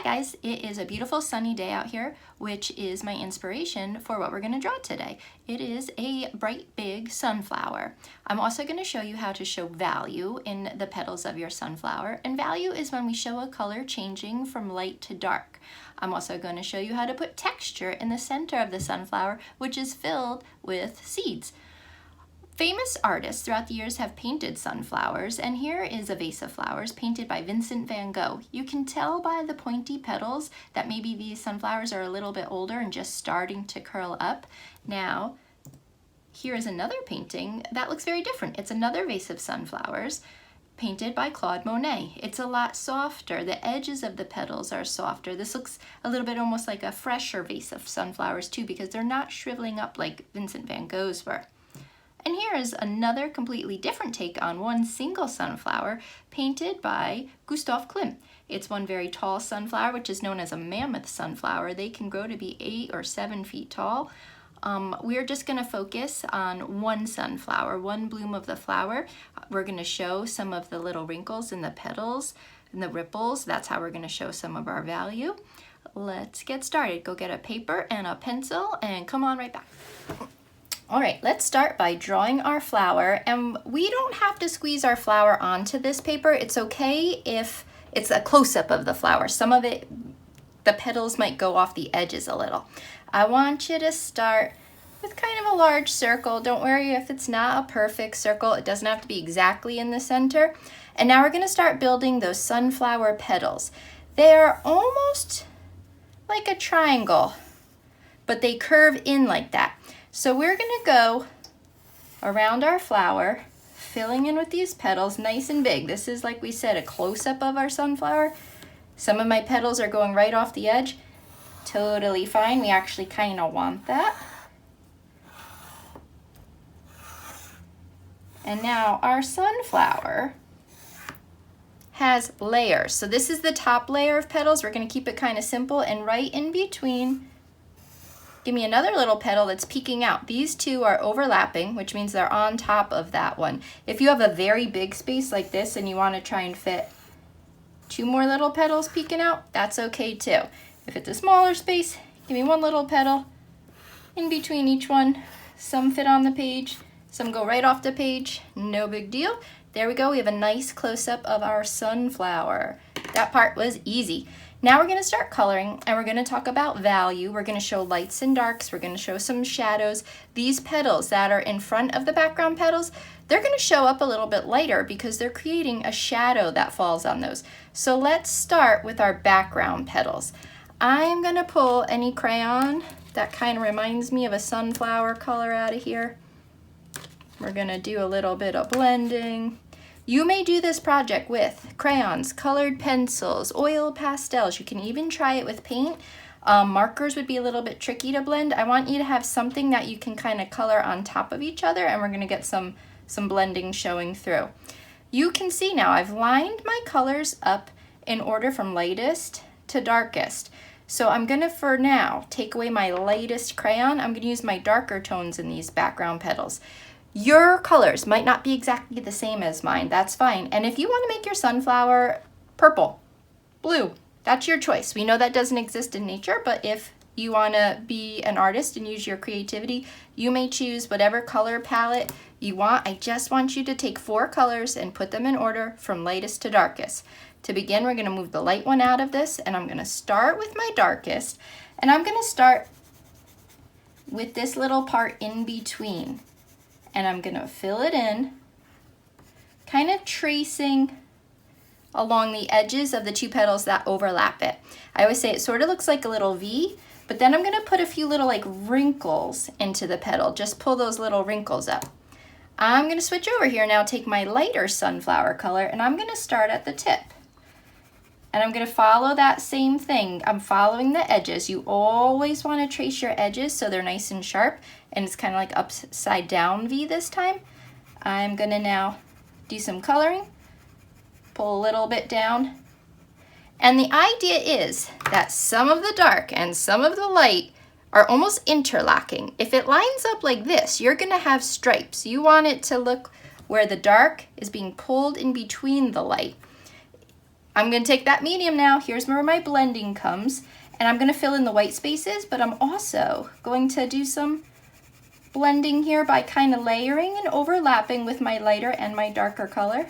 guys, it is a beautiful sunny day out here, which is my inspiration for what we're going to draw today. It is a bright big sunflower. I'm also going to show you how to show value in the petals of your sunflower, and value is when we show a color changing from light to dark. I'm also going to show you how to put texture in the center of the sunflower, which is filled with seeds. Famous artists throughout the years have painted sunflowers, and here is a vase of flowers painted by Vincent van Gogh. You can tell by the pointy petals that maybe these sunflowers are a little bit older and just starting to curl up. Now, here is another painting that looks very different. It's another vase of sunflowers painted by Claude Monet. It's a lot softer. The edges of the petals are softer. This looks a little bit almost like a fresher vase of sunflowers too, because they're not shriveling up like Vincent van Gogh's were. And here is another completely different take on one single sunflower painted by Gustav Klimt. It's one very tall sunflower, which is known as a mammoth sunflower. They can grow to be 8 or 7 feet tall. We're just going to focus on one sunflower, one bloom of the flower. We're going to show some of the little wrinkles in the petals and the ripples. That's how we're going to show some of our value. Let's get started. Go get a paper and a pencil and come on right back. All right, let's start by drawing our flower, and we don't have to squeeze our flower onto this paper. It's okay if it's a close-up of the flower. Some of it, the petals might go off the edges a little. I want you to start with kind of a large circle. Don't worry if it's not a perfect circle. It doesn't have to be exactly in the center. And now we're gonna start building those sunflower petals. They are almost like a triangle, but they curve in like that. So we're gonna go around our flower, filling in with these petals nice and big. This is, like we said, a close-up of our sunflower. Some of my petals are going right off the edge. Totally fine, we actually kind of want that. And now our sunflower has layers. So this is the top layer of petals. We're gonna keep it kind of simple, and right in between, give me another little petal that's peeking out. These two are overlapping, which means they're on top of that one. If you have a very big space like this and you want to try and fit 2 more little petals peeking out, that's okay too. If it's a smaller space, give me one little petal in between each one. Some fit on the page, some go right off the page, no big deal. There we go, we have a nice close-up of our sunflower. That part was easy. Now we're going to start coloring, and we're going to talk about value. We're going to show lights and darks. We're going to show some shadows. These petals that are in front of the background petals, they're going to show up a little bit lighter because they're creating a shadow that falls on those. So let's start with our background petals. I'm going to pull any crayon that kind of reminds me of a sunflower color out of here. We're going to do a little bit of blending. You may do this project with crayons, colored pencils, oil pastels. You can even try it with paint. Markers would be a little bit tricky to blend. I want you to have something that you can kind of color on top of each other, and we're going to get some blending showing through. You can see now I've lined my colors up in order from lightest to darkest. So I'm going to, for now, take away my lightest crayon. I'm going to use my darker tones in these background petals. Your colors might not be exactly the same as mine, that's fine. And if you want to make your sunflower purple, blue, that's your choice. We know that doesn't exist in nature, but if you want to be an artist and use your creativity, you may choose whatever color palette you want. I just want you to take 4 colors and put them in order from lightest to darkest. To begin, we're going to move the light one out of this, and I'm going to start with my darkest, and I'm going to start with this little part in between. And I'm gonna fill it in, kind of tracing along the edges of the 2 petals that overlap it. I always say it sort of looks like a little V, but then I'm gonna put a few little like wrinkles into the petal. Just pull those little wrinkles up. I'm gonna switch over here now, take my lighter sunflower color, and I'm gonna start at the tip. And I'm gonna follow that same thing. I'm following the edges. You always wanna trace your edges so they're nice and sharp, and it's kind of like upside down V this time. I'm gonna now do some coloring, pull a little bit down. And the idea is that some of the dark and some of the light are almost interlocking. If it lines up like this, you're gonna have stripes. You want it to look where the dark is being pulled in between the light. I'm gonna take that medium now. Here's where my blending comes. And I'm gonna fill in the white spaces, but I'm also going to do some blending here by kind of layering and overlapping with my lighter and my darker color.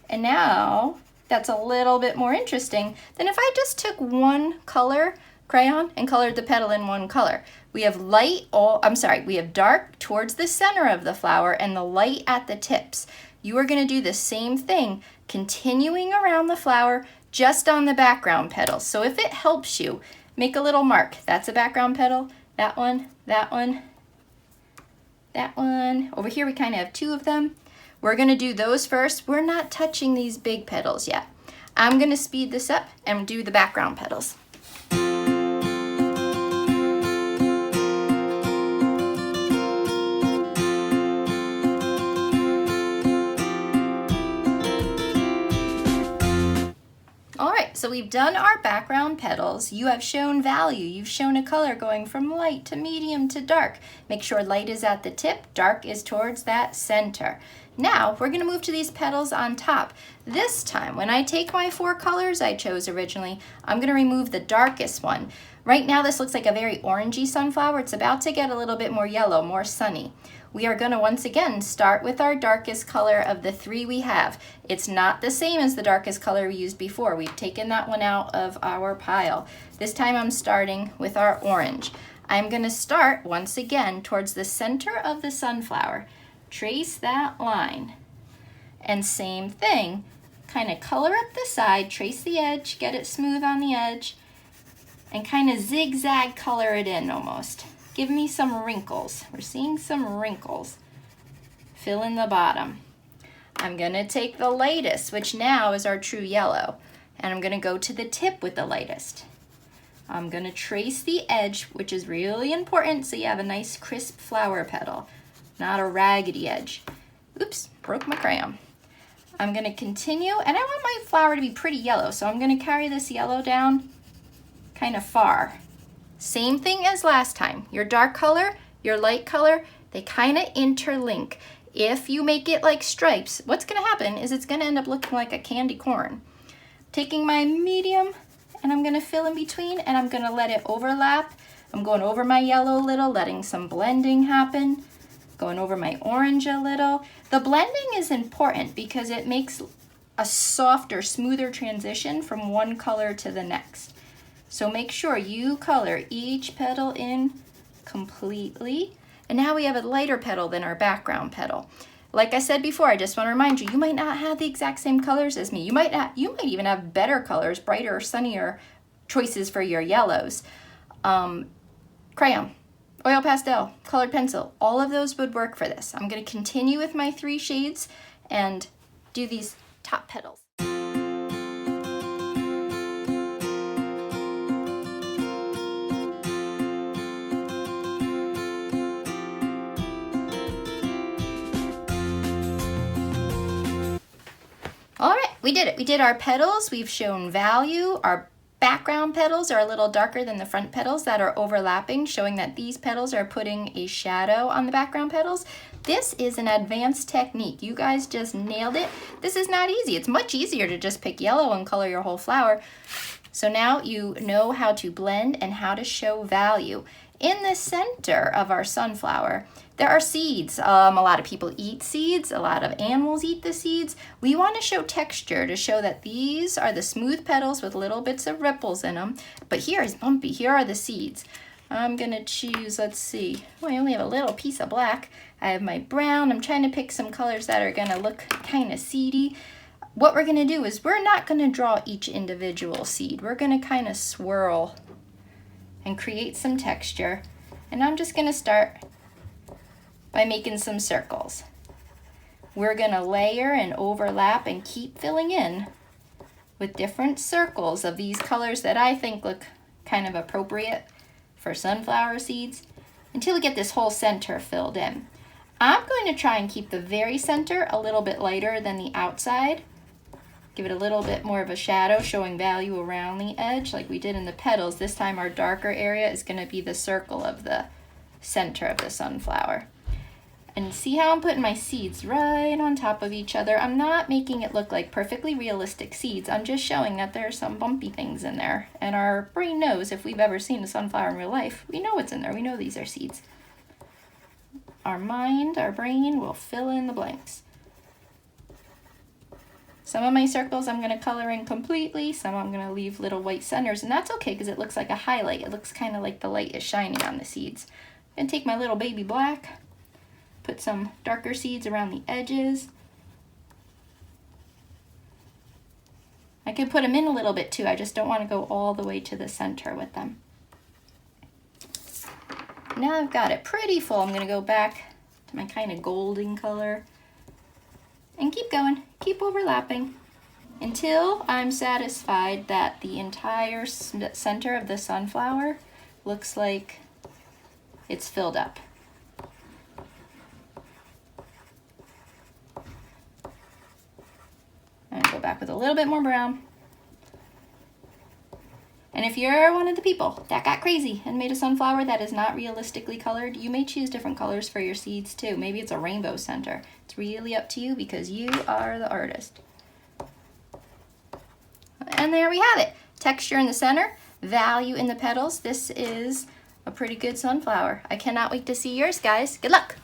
And now that's a little bit more interesting than if I just took one color crayon and colored the petal in one color. We have we have dark towards the center of the flower and the light at the tips. You are going to do the same thing, continuing around the flower just on the background petals. So if it helps you, make a little mark. That's a background petal, that one, that one, that one. Over here we kind of have two of them. We're going to do those first. We're not touching these big petals yet. I'm going to speed this up and do the background petals. So we've done our background petals. You have shown value. You've shown a color going from light to medium to dark. Make sure light is at the tip, dark is towards that center. Now we're going to move to these petals on top. This time, when I take my 4 colors I chose originally, I'm going to remove the darkest one. Right now this looks like a very orangey sunflower. It's about to get a little bit more yellow, more sunny. We are going to once again start with our darkest color of the 3 we have. It's not the same as the darkest color we used before. We've taken that one out of our pile. This time I'm starting with our orange. I'm going to start once again towards the center of the sunflower. Trace that line. And same thing, kind of color up the side, trace the edge, get it smooth on the edge, and kind of zigzag color it in almost. Give me some wrinkles. We're seeing some wrinkles. Fill in the bottom. I'm going to take the lightest, which now is our true yellow, and I'm going to go to the tip with the lightest. I'm going to trace the edge, which is really important so you have a nice crisp flower petal, not a raggedy edge. Oops, broke my crayon. I'm going to continue, and I want my flower to be pretty yellow, so I'm going to carry this yellow down kind of far. Same thing as last time. Your dark color, your light color, they kind of interlink. If you make it like stripes, what's going to happen is it's going to end up looking like a candy corn. Taking my medium, and I'm going to fill in between, and I'm going to let it overlap. I'm going over my yellow a little, letting some blending happen. Going over my orange a little. The blending is important because it makes a softer, smoother transition from one color to the next. So make sure you color each petal in completely. And now we have a lighter petal than our background petal. Like I said before, I just want to remind you, you might not have the exact same colors as me. You might even have better colors, brighter, sunnier choices for your yellows. Crayon, oil pastel, colored pencil, all of those would work for this. I'm going to continue with my 3 shades and do these top petals. All right, we did it. We did our petals. We've shown value. Our background petals are a little darker than the front petals that are overlapping, showing that these petals are putting a shadow on the background petals. This is an advanced technique. You guys just nailed it. This is not easy. It's much easier to just pick yellow and color your whole flower. So now you know how to blend and how to show value. In the center of our sunflower, there are seeds. A lot of people eat seeds. A lot of animals eat the seeds. We want to show texture to show that these are the smooth petals with little bits of ripples in them. But here is bumpy. Here are the seeds. I'm going to choose, let's see. Oh, I only have a little piece of black. I have my brown. I'm trying to pick some colors that are going to look kind of seedy. What we're going to do is we're not going to draw each individual seed. We're going to kind of swirl and create some texture. And I'm just going to start by making some circles. We're going to layer and overlap and keep filling in with different circles of these colors that I think look kind of appropriate for sunflower seeds until we get this whole center filled in. I'm going to try and keep the very center a little bit lighter than the outside. Give it a little bit more of a shadow, showing value around the edge like we did in the petals. This time our darker area is going to be the circle of the center of the sunflower. And see how I'm putting my seeds right on top of each other? I'm not making it look like perfectly realistic seeds. I'm just showing that there are some bumpy things in there. And our brain knows, if we've ever seen a sunflower in real life, we know what's in there. We know these are seeds. Our mind, our brain will fill in the blanks. Some of my circles I'm going to color in completely. Some I'm going to leave little white centers. And that's okay because it looks like a highlight. It looks kind of like the light is shining on the seeds. I'm going to take my little baby black. Put some darker seeds around the edges. I could put them in a little bit too. I just don't want to go all the way to the center with them. Now I've got it pretty full. I'm going to go back to my kind of golden color and keep going, keep overlapping until I'm satisfied that the entire center of the sunflower looks like it's filled up. I'm gonna go back with a little bit more brown. And if you're one of the people that got crazy and made a sunflower that is not realistically colored, you may choose different colors for your seeds too. Maybe it's a rainbow center. It's really up to you because you are the artist. And there we have it. Texture in the center, value in the petals. This is a pretty good sunflower. I cannot wait to see yours, guys. Good luck.